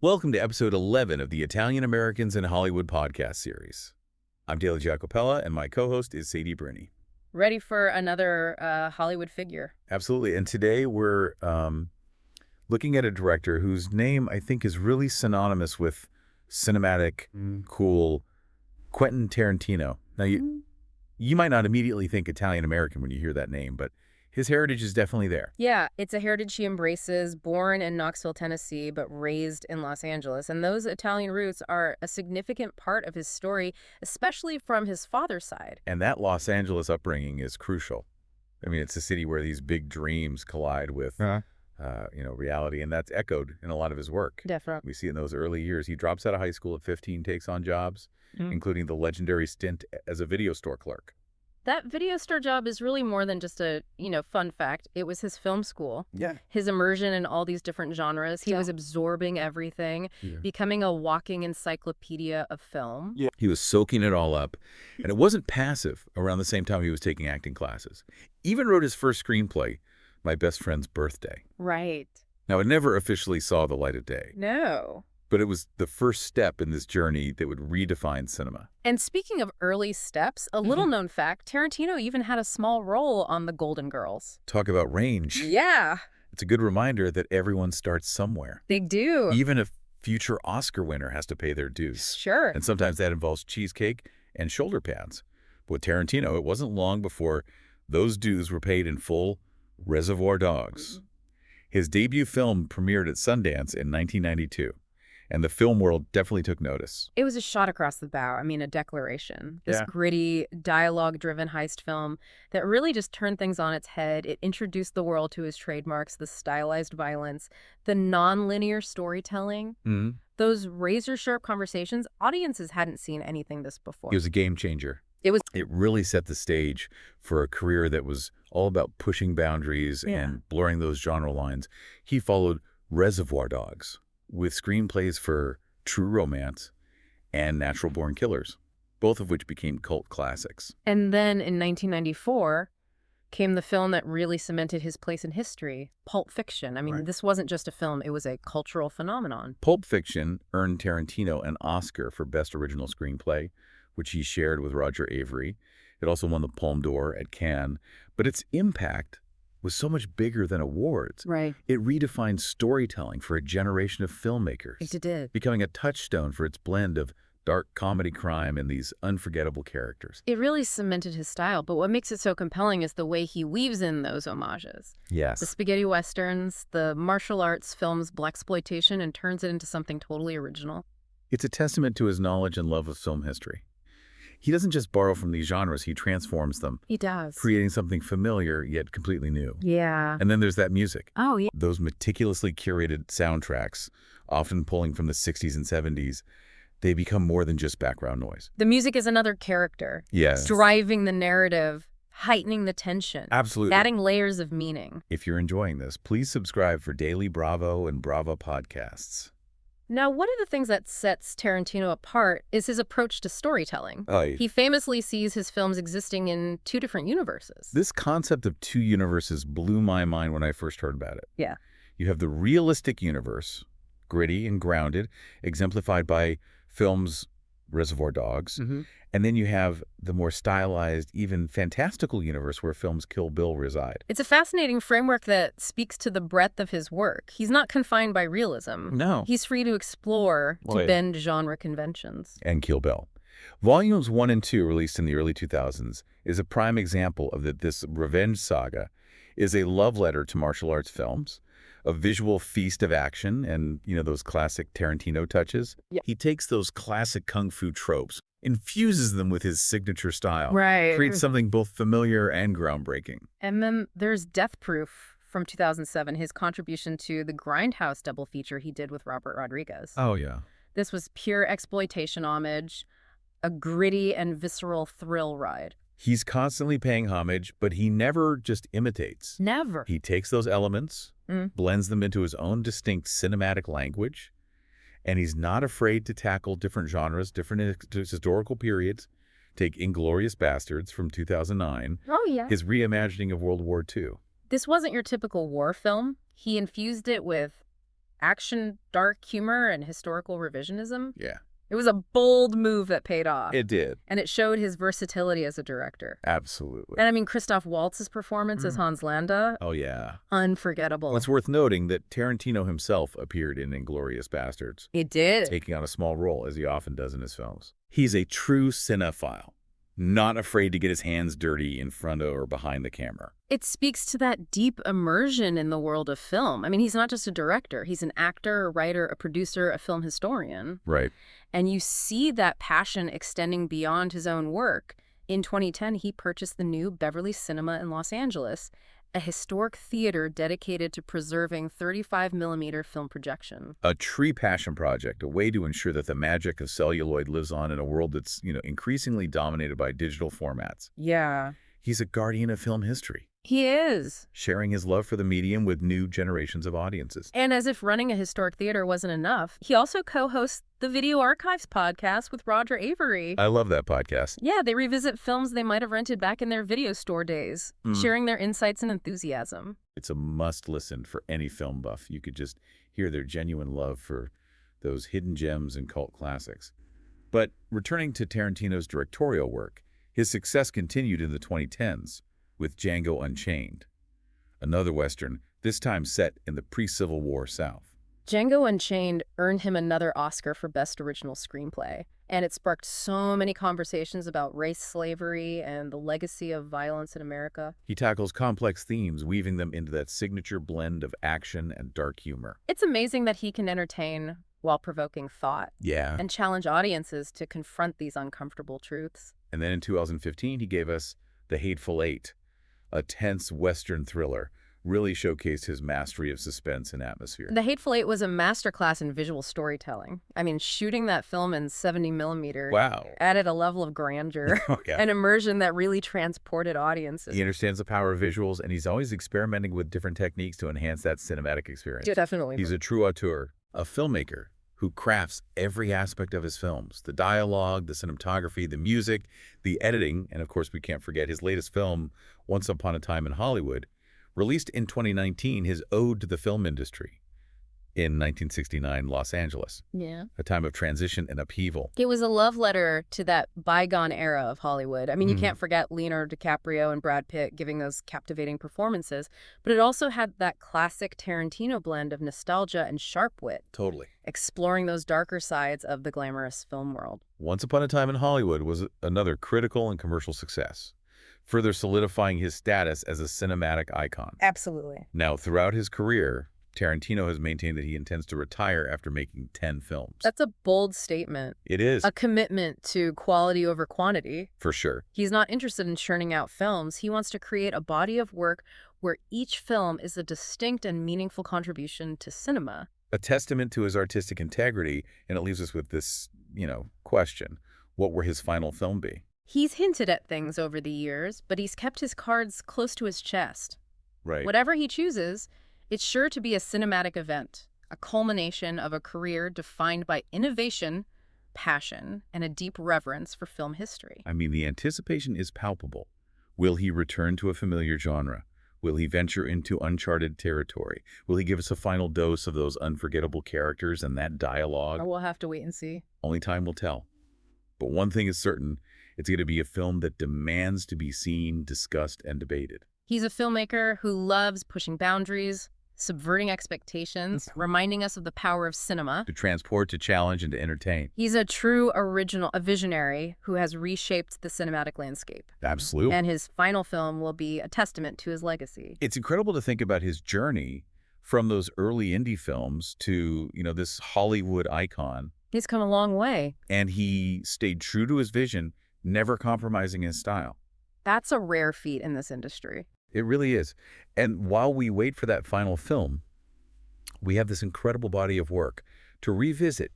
Welcome to episode 11 of the Italian Americans in Hollywood podcast series. I'm Daley Giacopella, and my co-host is Sadie Bruni. Ready for another Hollywood figure. Absolutely. And today we're looking at a director whose name I think is really synonymous with cinematic, cool, Quentin Tarantino. Now, you might not immediately think Italian American when you hear that name, but his heritage is definitely there. Yeah, it's a heritage he embraces, born in Knoxville, Tennessee, but raised in Los Angeles. And those Italian roots are a significant part of his story, especially from his father's side. And that Los Angeles upbringing is crucial. I mean, it's a city where these big dreams collide with, reality, and that's echoed in a lot of his work. Definitely. We see it in those early years. He drops out of high school at 15, takes on jobs, including the legendary stint as a video store clerk. That video store job is really more than just a, fun fact. It was his film school. Yeah. His immersion in all these different genres. He was absorbing everything, becoming a walking encyclopedia of film. Yeah. He was soaking it all up. And it wasn't passive around the same time he was taking acting classes. Even wrote his first screenplay, My Best Friend's Birthday. Right. Now, it never officially saw the light of day. No. But it was the first step in this journey that would redefine cinema. And speaking of early steps, a little-known fact, Tarantino even had a small role on The Golden Girls. Talk about range. Yeah. It's a good reminder that everyone starts somewhere. They do. Even a future Oscar winner has to pay their dues. Sure. And sometimes that involves cheesecake and shoulder pads. But with Tarantino, it wasn't long before those dues were paid in full. Reservoir Dogs. His debut film premiered at Sundance in 1992. And the film world definitely took notice. It was a shot across the bow. I mean, a declaration. This gritty, dialogue-driven heist film that really just turned things on its head. It introduced the world to his trademarks, the stylized violence, the non-linear storytelling, those razor-sharp conversations. Audiences hadn't seen anything this before. It was a game changer. It really set the stage for a career that was all about pushing boundaries and blurring those genre lines. He followed Reservoir Dogs with screenplays for True Romance and Natural Born Killers, both of which became cult classics. And then in 1994 came the film that really cemented his place in history, Pulp Fiction. I mean, this wasn't just a film, it was a cultural phenomenon. Pulp Fiction earned Tarantino an Oscar for Best Original Screenplay, which he shared with Roger Avary. It also won the Palme d'Or at Cannes, but its impact was so much bigger than awards. Right. It redefined storytelling for a generation of filmmakers. It did. Becoming a touchstone for its blend of dark comedy crime and these unforgettable characters. It really cemented his style, but what makes it so compelling is the way he weaves in those homages. Yes. The spaghetti westerns, the martial arts films, blaxploitation, and turns it into something totally original. It's a testament to his knowledge and love of film history. He doesn't just borrow from these genres, he transforms them. He does. Creating something familiar yet completely new. Yeah. And then there's that music. Oh, yeah. Those meticulously curated soundtracks, often pulling from the 60s and 70s, they become more than just background noise. The music is another character. Yes. Driving the narrative, heightening the tension. Absolutely. Adding layers of meaning. If you're enjoying this, please subscribe for daily Bravo and Brava podcasts. Now, one of the things that sets Tarantino apart is his approach to storytelling. He famously sees his films existing in two different universes. This concept of two universes blew my mind when I first heard about it. Yeah. You have the realistic universe, gritty and grounded, exemplified by films Reservoir Dogs. And then you have the more stylized, even fantastical universe where films Kill Bill reside. It's a fascinating framework that speaks to the breadth of his work. He's not confined by realism. No. He's free to explore, to bend genre conventions. And Kill Bill. Volumes 1 and 2, released in the early 2000s, is a prime example of that this revenge saga is a love letter to martial arts films, a visual feast of action and, those classic Tarantino touches. Yeah. He takes those classic kung fu tropes, infuses them with his signature style, creates something both familiar and groundbreaking. And then there's Death Proof from 2007, his contribution to the Grindhouse double feature he did with Robert Rodriguez. Oh, yeah. This was pure exploitation homage, a gritty and visceral thrill ride. He's constantly paying homage, but he never just imitates. Never. He takes those elements, blends them into his own distinct cinematic language, and he's not afraid to tackle different genres, different historical periods. Take Inglourious Bastards from 2009. Oh, yeah. His reimagining of World War II. This wasn't your typical war film. He infused it with action, dark humor, and historical revisionism. Yeah. It was a bold move that paid off. It did. And it showed his versatility as a director. Absolutely. And I mean, Christoph Waltz's performance as Hans Landa, Oh, yeah. unforgettable. Well, it's worth noting that Tarantino himself appeared in Inglourious Basterds, It did. taking on a small role, as he often does in his films. He's a true cinephile, not afraid to get his hands dirty in front of or behind the camera. It speaks to that deep immersion in the world of film. I mean, he's not just a director. He's an actor, a writer, a producer, a film historian. Right. And you see that passion extending beyond his own work. In 2010, he purchased the new Beverly Cinema in Los Angeles, a historic theater dedicated to preserving 35mm film projection. A true passion project, a way to ensure that the magic of celluloid lives on in a world that's, increasingly dominated by digital formats. Yeah. He's a guardian of film history, He is. sharing his love for the medium with new generations of audiences. And as if running a historic theater wasn't enough, he also co-hosts the Video Archives podcast with Roger Avery. I love that podcast. Yeah, they revisit films they might have rented back in their video store days, sharing their insights and enthusiasm. It's a must-listen for any film buff. You could just hear their genuine love for those hidden gems and cult classics. But returning to Tarantino's directorial work, his success continued in the 2010s with Django Unchained, another Western, this time set in the pre-Civil War South. Django Unchained earned him another Oscar for Best Original Screenplay, and it sparked so many conversations about race slavery and the legacy of violence in America. He tackles complex themes, weaving them into that signature blend of action and dark humor. It's amazing that he can entertain while provoking thought Yeah. and challenge audiences to confront these uncomfortable truths. And then in 2015, he gave us The Hateful Eight, a tense Western thriller, really showcased his mastery of suspense and atmosphere. The Hateful Eight was a masterclass in visual storytelling. I mean, shooting that film in 70mm Wow. added a level of grandeur Oh, yeah. and immersion that really transported audiences. He understands the power of visuals, and he's always experimenting with different techniques to enhance that cinematic experience. Definitely. He's a true auteur, a filmmaker who crafts every aspect of his films, the dialogue, the cinematography, the music, the editing, and of course we can't forget his latest film, Once Upon a Time in Hollywood, released in 2019, his ode to the film industry in 1969 Los Angeles, Yeah. a time of transition and upheaval. It was a love letter to that bygone era of Hollywood. I mean, you can't forget Leonardo DiCaprio and Brad Pitt giving those captivating performances, but it also had that classic Tarantino blend of nostalgia and sharp wit, Totally. exploring those darker sides of the glamorous film world. Once Upon a Time in Hollywood was another critical and commercial success, further solidifying his status as a cinematic icon. Absolutely. Now, throughout his career, Tarantino has maintained that he intends to retire after making 10 films. That's a bold statement. It is, A commitment to quality over quantity. for sure. He's not interested in churning out films. He wants to create a body of work where each film is a distinct and meaningful contribution to cinema. A testament to his artistic integrity, and it leaves us with this, question. What will his final film be? He's hinted at things over the years, but he's kept his cards close to his chest. Right. Whatever he chooses, it's sure to be a cinematic event, a culmination of a career defined by innovation, passion, and a deep reverence for film history. I mean, the anticipation is palpable. Will he return to a familiar genre? Will he venture into uncharted territory? Will he give us a final dose of those unforgettable characters and that dialogue? We'll have to wait and see. Only time will tell. But one thing is certain, it's going to be a film that demands to be seen, discussed, and debated. He's a filmmaker who loves pushing boundaries, subverting expectations, reminding us of the power of cinema. To transport, to challenge, and to entertain. He's a true original, a visionary who has reshaped the cinematic landscape. Absolutely. And his final film will be a testament to his legacy. It's incredible to think about his journey from those early indie films to, this Hollywood icon. He's come a long way. And he stayed true to his vision, never compromising his style. That's a rare feat in this industry. It really is. And while we wait for that final film, we have this incredible body of work to revisit.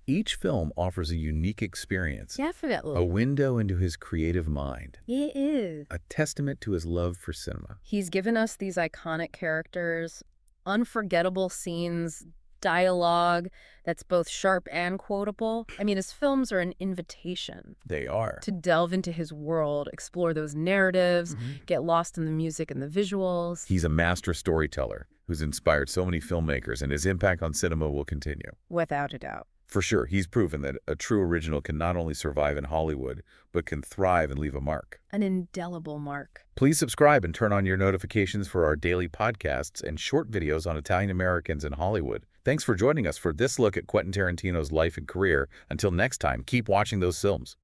Each film offers a unique experience, Definitely. a window into his creative mind, It is. a testament to his love for cinema. He's given us these iconic characters, unforgettable scenes, dialogue that's both sharp and quotable. I mean, his films are an invitation They are. to delve into his world, explore those narratives, get lost in the music and the visuals. He's a master storyteller, who's inspired so many filmmakers, and his impact on cinema will continue. Without a doubt. For sure, he's proven that a true original can not only survive in Hollywood, but can thrive and leave a mark. An indelible mark. Please subscribe and turn on your notifications for our daily podcasts and short videos on Italian Americans in Hollywood. Thanks for joining us for this look at Quentin Tarantino's life and career. Until next time, keep watching those films.